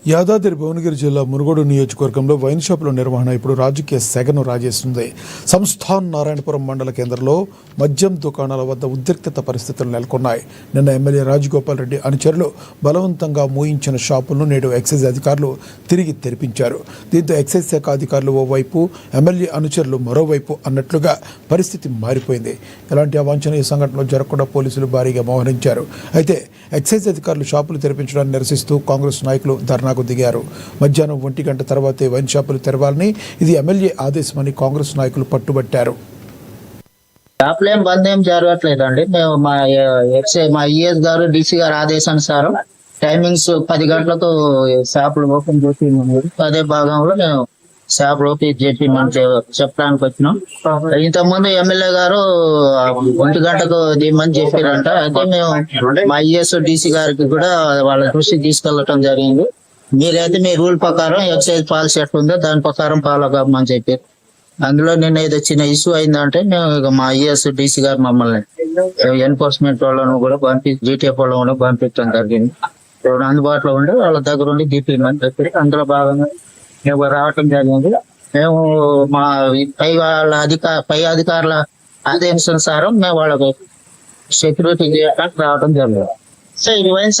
యాదాద్రి భువనగిరి జిల్లా మునుగోడు నియోజకవర్గంలో వైన్ షాపుల నిర్వహణ ఇప్పుడు రాజకీయ సెగను రాజేస్తుంది. సంస్థాన్ నారాయణపురం మండల కేంద్రంలో మద్యం దుకాణాల వద్ద ఉద్రిక్తత పరిస్థితులు నెలకొన్నాయి. నిన్న ఎమ్మెల్యే రాజగోపాల్ రెడ్డి అనుచరులు బలవంతంగా మూయించిన షాపులను నేడు ఎక్సైజ్ అధికారులు తిరిగి తెరిపించారు. దీంతో ఎక్సైజ్ శాఖ అధికారులు ఓవైపు, ఎమ్మెల్యే అనుచరులు మరోవైపు అన్నట్లుగా పరిస్థితి మారిపోయింది. ఎలాంటి అవాంఛనీయ సంఘటనలు జరగకుండా పోలీసులు భారీగా మోహరించారు. అయితే ఎక్సైజ్ అధికారులు షాపులు తెరిపించడాన్ని నిరసిస్తూ కాంగ్రెస్ నాయకులు ధర్నాకు దిగారు. మధ్యాహ్నం 1 గంట తర్వాతే వైన్ షాపులు తెరవాలని, ఇది ఎమ్మెల్యే ఆదేశమని కాంగ్రెస్ నాయకులు పట్టుబట్టారు. షాపులు ఏం బంద్ ఏం జరగట్లేదండి. మేము మా ఈఎస్ గారు డీసీ గారు ఆదేశానుసారం టైమింగ్స్ 10 గంటలకు షాపులు ఓపెన్ చేసి అదే భాగంలో మేము షాపులు ఓపెన్ చేసి చెప్పడానికి వచ్చినాం. ఇంతకుముందు ఎమ్మెల్యే గారు 1 గంటకు దిమ్మని చెప్పారంట. అయితే మేము మా ఈఎస్ డీసీ గారికి కూడా వాళ్ళ దృష్టికి తీసుకెళ్లటం జరిగింది. మీరైతే మీ రూల్ ప్రకారం ఎక్సైజ్ పాలసీ ఎట్లుందో దాని ప్రకారం ఫాలో కామని చెప్పారు. అందులో నిన్న ఏదో చిన్న ఇష్యూ అయిందంటే మేము ఇక మా ఈఎస్ డీసీ గారు మమ్మల్ని ఎన్ఫోర్స్మెంట్ వాళ్ళను కూడా జీటీఎఫ్ వాళ్ళను కూడా పంపించడం జరిగింది. ఇప్పుడు అందుబాటులో ఉండి వాళ్ళ దగ్గర ఉండి తీపిమని చెప్పి అందులో భాగంగా మేము రావటం జరిగింది. మేము మా పై అధికారుల ఆదేశానుసారం మేము వాళ్ళకు సెక్యూరిటీ చేయడానికి రావడం జరిగింది. సో ఇది వైన్